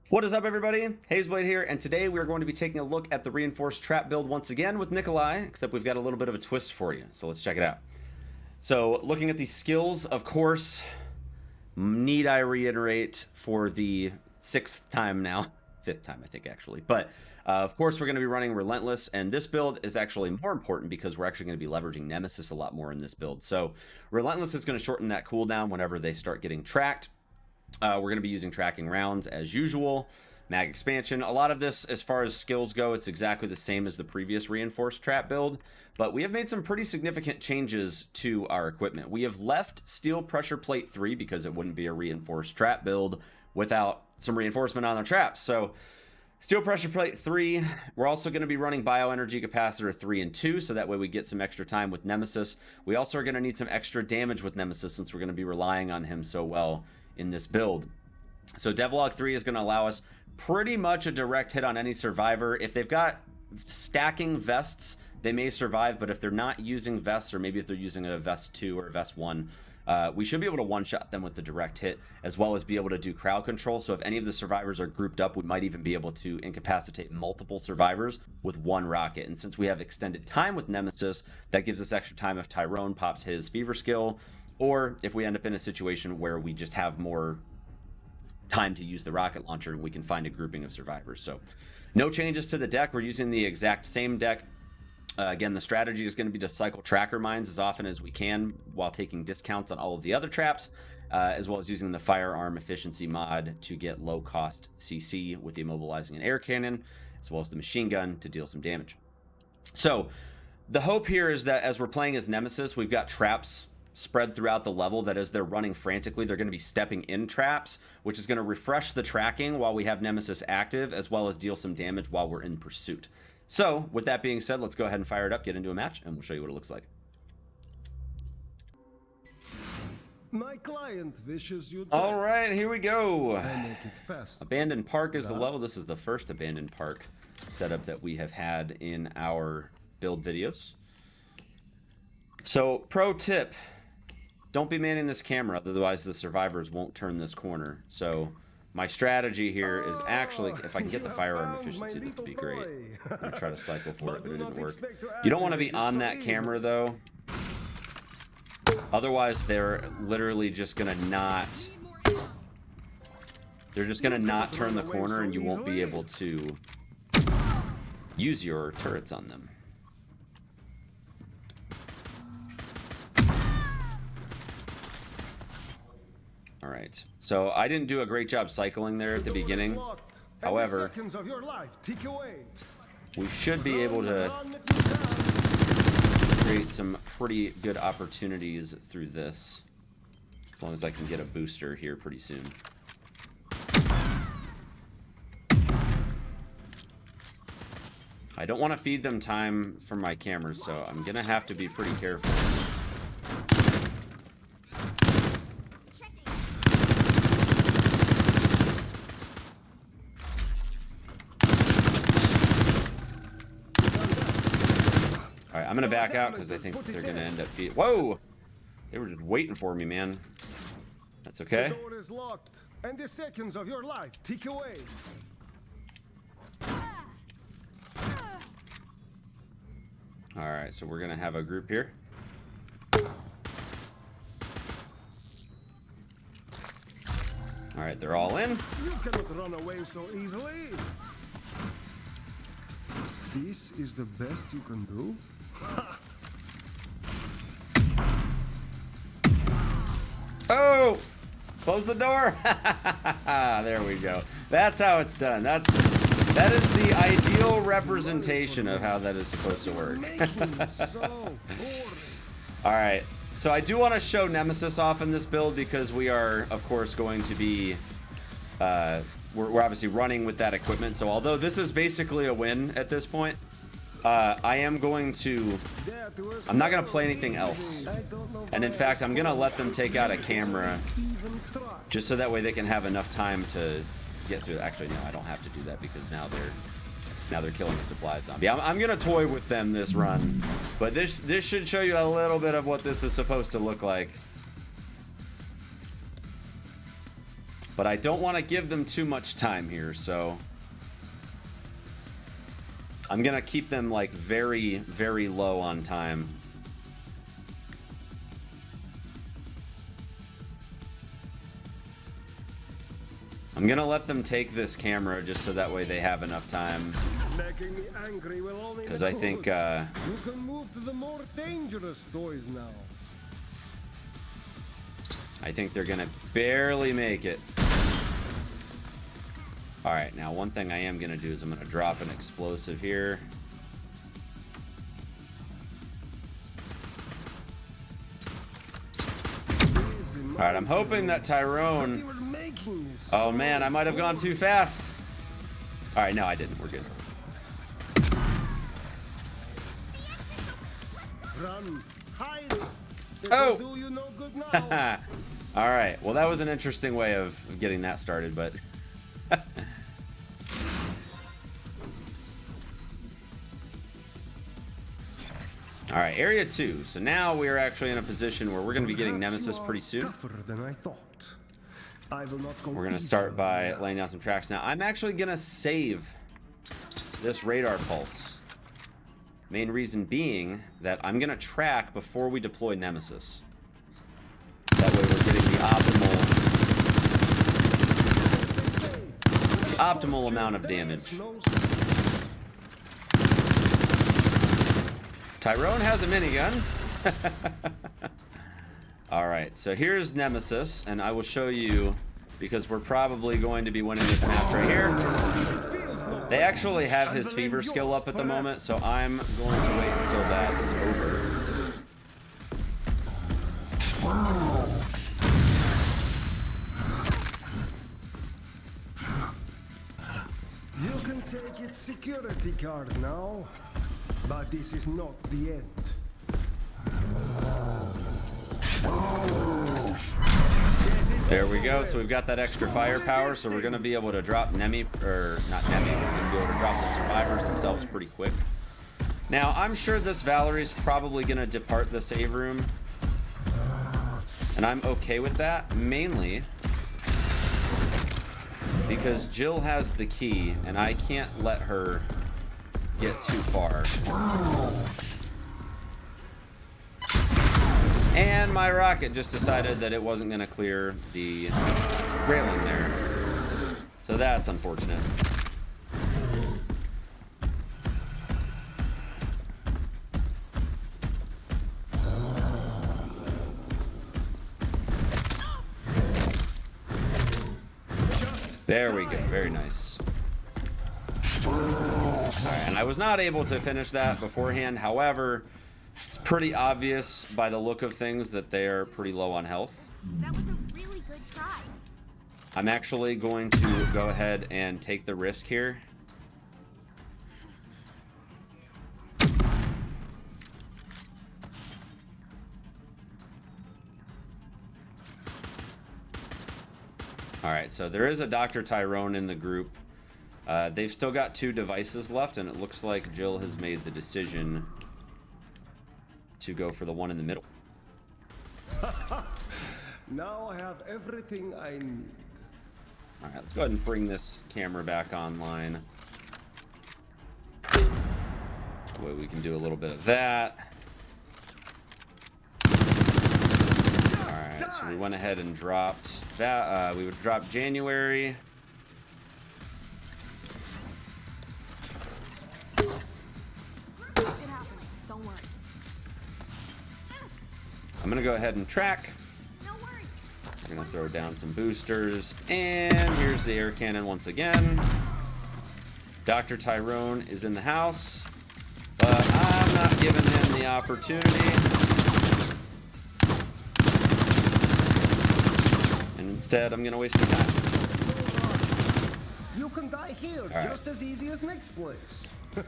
What is up, everybody? Hazeblade here, and today we are going to be taking a look at the reinforced trap build once again with Nicholai, except we've got a little bit of a twist for you, so let's check it out. So, looking at these skills, of course, need I reiterate for the sixth time now, fifth time I think actually, but of course we're going to be running Relentless, and this build is actually more important because we're actually going to be leveraging Nemesis a lot more in this build. So Relentless is going to shorten that cooldown whenever they start getting tracked. We're going to be using tracking rounds as usual. Mag expansion. A lot of this, as far as skills go, it's exactly the same as the previous reinforced trap build, but we have made some pretty significant changes to our equipment. We have left steel pressure plate 3 because it wouldn't be a reinforced trap build without some reinforcement on our traps. So steel pressure plate 3. We're also going to be running bioenergy capacitor 3 and 2, so that way we get some extra time with Nemesis. We also are going to need some extra damage with Nemesis since we're going to be relying on him so well in this build. So Devlog 3 is going to allow us pretty much a direct hit on any survivor. If they've got stacking vests, they may survive, but if they're not using vests, or maybe if they're using a vest 2 or a vest 1, we should be able to one-shot them with the direct hit, as well as be able to do crowd control. So if any of the survivors are grouped up, we might even be able to incapacitate multiple survivors with one rocket. And since we have extended time with Nemesis, that gives us extra time if Tyrone pops his fever skill, or if we end up in a situation where we just have more time to use the rocket launcher and we can find a grouping of survivors. So no changes to the deck. We're using the exact same deck. Again, the strategy is going to be to cycle tracker mines as often as we can while taking discounts on all of the other traps, as well as using the firearm efficiency mod to get low cost CC with the immobilizing and air cannon, as well as the machine gun to deal some damage. So the hope here is that as we're playing as Nemesis, we've got traps spread throughout the level, that as they're running frantically, they're going to be stepping in traps, which is going to refresh the tracking while we have Nemesis active, as well as deal some damage while we're in pursuit. So with that being said, let's go ahead and fire it up, get into a match, and we'll show you what it looks like. My client wishes you All right, here we go. make it fast. Abandoned Park is the level. This is the first Abandoned Park setup that we have had in our build videos. So pro tip, don't be manning this camera, otherwise the survivors won't turn this corner. So my strategy here is actually, if I can get the firearm efficiency, that would be great. I'm going to try to cycle for it, but it didn't work. You don't want to be on that camera, though. Otherwise, they're literally just going to not... They're just going to not turn the corner, and you won't be able to use your turrets on them. All right, so I didn't do a great job cycling there at the beginning. However, we should be able to create some pretty good opportunities through this, as long as I can get a booster here pretty soon. I don't want to feed them time from my cameras, so I'm gonna have to be pretty careful with this. Alright, I'm gonna back out because I think they're gonna end up feeding. Whoa! They were just waiting for me, man. That's okay. The door is locked, and the seconds of your life tick away. Alright, so we're gonna have a group here. Alright, they're all in. You cannot run away so easily. This is the best you can do? Oh! Close the door! There we go. That's how it's done. That is the ideal representation of how that is supposed to work. Alright, so I do want to show Nemesis off in this build because we are, of course, going to be... we're obviously running with that equipment, so although this is basically a win at this point, I am going to... I'm not going to play anything else. And in fact, I'm going to let them take out a camera just so that way they can have enough time to get through. Actually, no, I don't have to do that because now they're killing a supply zombie. I'm going to toy with them this run, but this should show you a little bit of what this is supposed to look like. But I don't want to give them too much time here, so I'm gonna keep them like very, very low on time. I'm gonna let them take this camera just so that way they have enough time. Because I think you can move to the more dangerous toys now. I think they're gonna barely make it. All right, now one thing I am gonna do is I'm gonna drop an explosive here. All right, I'm hoping that Tyrone. Oh man, I might have gone too fast. All right, no, I didn't. We're good. Run, hide. Oh. Do you no good now? All right. Well, that was an interesting way of getting that started, but. All right, area 2. So now we are actually in a position where we're going to be getting Nemesis pretty soon. Tougher than I thought. I will not go We're going to easy start on by you. laying down some tracks. Now, I'm actually going to save this radar pulse. Main reason being that I'm going to track before we deploy Nemesis. That way we're getting the optimal amount of damage. Tyrone has a minigun. Alright, so here's Nemesis, and I will show you, because we're probably going to be winning this match right here. They actually have his fever skill up at the moment, so I'm going to wait until that is over. You can take its security card now, but this is not the end. There we go. So we've got that extra firepower, so we're going to be able to drop Nemi, or not Nemi, we're going to be able to drop the survivors themselves pretty quick. Now, I'm sure this Valerie's probably going to depart the save room, and I'm okay with that, mainly because Jill has the key, and I can't let her get too far. And my rocket just decided that it wasn't going to clear the railing there. So that's unfortunate. There we go. Very nice. Alright, and I was not able to finish that beforehand. However, it's pretty obvious by the look of things that they are pretty low on health. That was a really good try. I'm actually going to go ahead and take the risk here. Alright, so there is a Dr. Tyrone in the group. They've still got 2 devices left, and it looks like Jill has made the decision to go for the one in the middle. Now I have everything I need. Alright, let's go ahead and bring this camera back online. That way we can do a little bit of that. Alright, so we went ahead and dropped that. We would drop January. It happens. Don't worry. I'm gonna go ahead and track. No worries. We're gonna throw down some boosters, and here's the air cannon once again. Dr. Tyrone is in the house, but I'm not giving him the opportunity. And instead, I'm gonna waste the time. You can die here right. just as easy as next place. Feel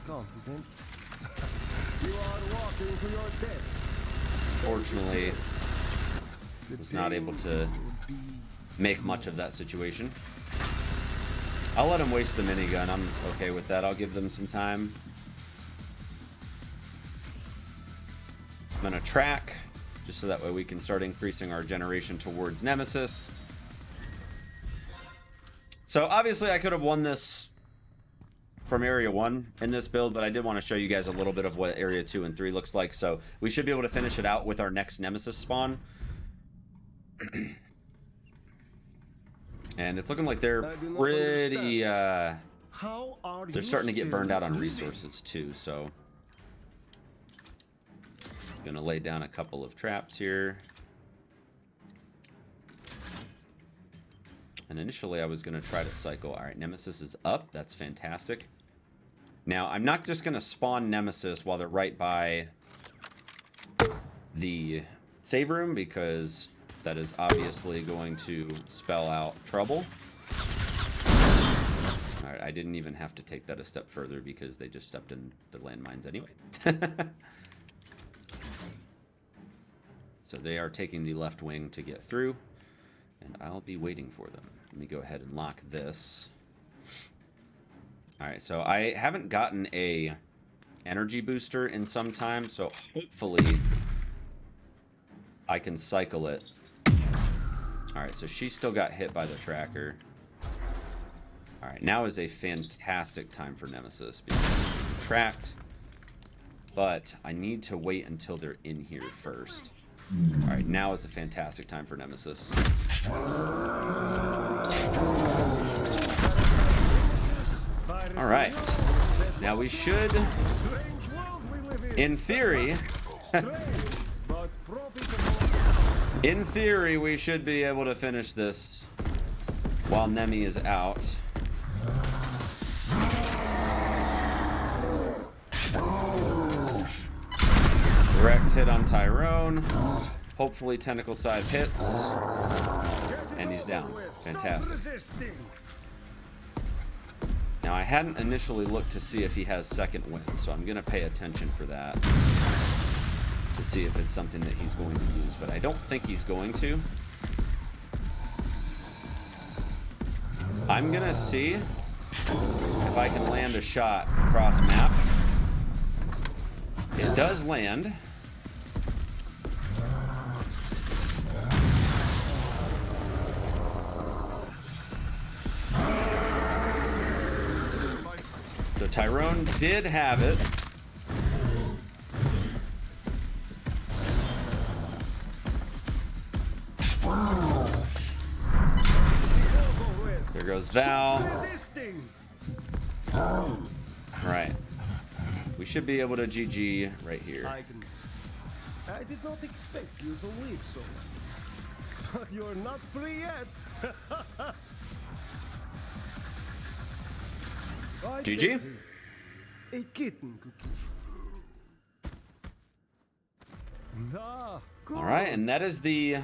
confident. You are walking to your death. Fortunately, was not able to make much of that situation. I'll let him waste the minigun. I'm okay with that. I'll give them some time. I'm gonna track, just so that way we can start increasing our generation towards Nemesis. So obviously I could have won this from Area 1 in this build, but I did want to show you guys a little bit of what Area 2 and 3 looks like. So we should be able to finish it out with our next Nemesis spawn. And it's looking like they're pretty, they're starting to get burned out on resources too, so. Gonna lay down a couple of traps here. And initially I was gonna try to cycle. All right, Nemesis is up, that's fantastic. Now, I'm not just gonna spawn Nemesis while they're right by the save room, because that is obviously going to spell out trouble. All right, I didn't even have to take that a step further because they just stepped in the landmines anyway. So they are taking the left wing to get through, and I'll be waiting for them. Let me go ahead and lock this. All right, so I haven't gotten a energy booster in some time, so hopefully I can cycle it. All right, so she still got hit by the tracker. All right, now is a fantastic time for Nemesis because we're tracked, but I need to wait until they're in here first. All right, now is a fantastic time for Nemesis. All right, now we should, in theory, we should be able to finish this while Nemi is out. Direct hit on Tyrone. Hopefully tentacle side hits. And he's down. Fantastic. Now I hadn't initially looked to see if he has second wind, so I'm gonna pay attention for that to see if it's something that he's going to use, but I don't think he's going to. I'm gonna see if I can land a shot across map. It does land. So Tyrone did have it. There goes Val. All right. We should be able to GG right here. I did not expect you to leave so much. But you're not free yet. GG. A kitten cookie. All right, and that is the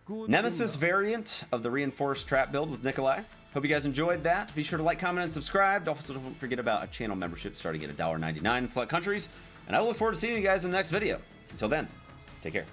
Nemesis variant of the reinforced trap build with Nicholai. Hope you guys enjoyed that. Be sure to like, comment, and subscribe. Also, don't forget about a channel membership starting at $1.99 in select countries. And I look forward to seeing you guys in the next video. Until then, take care.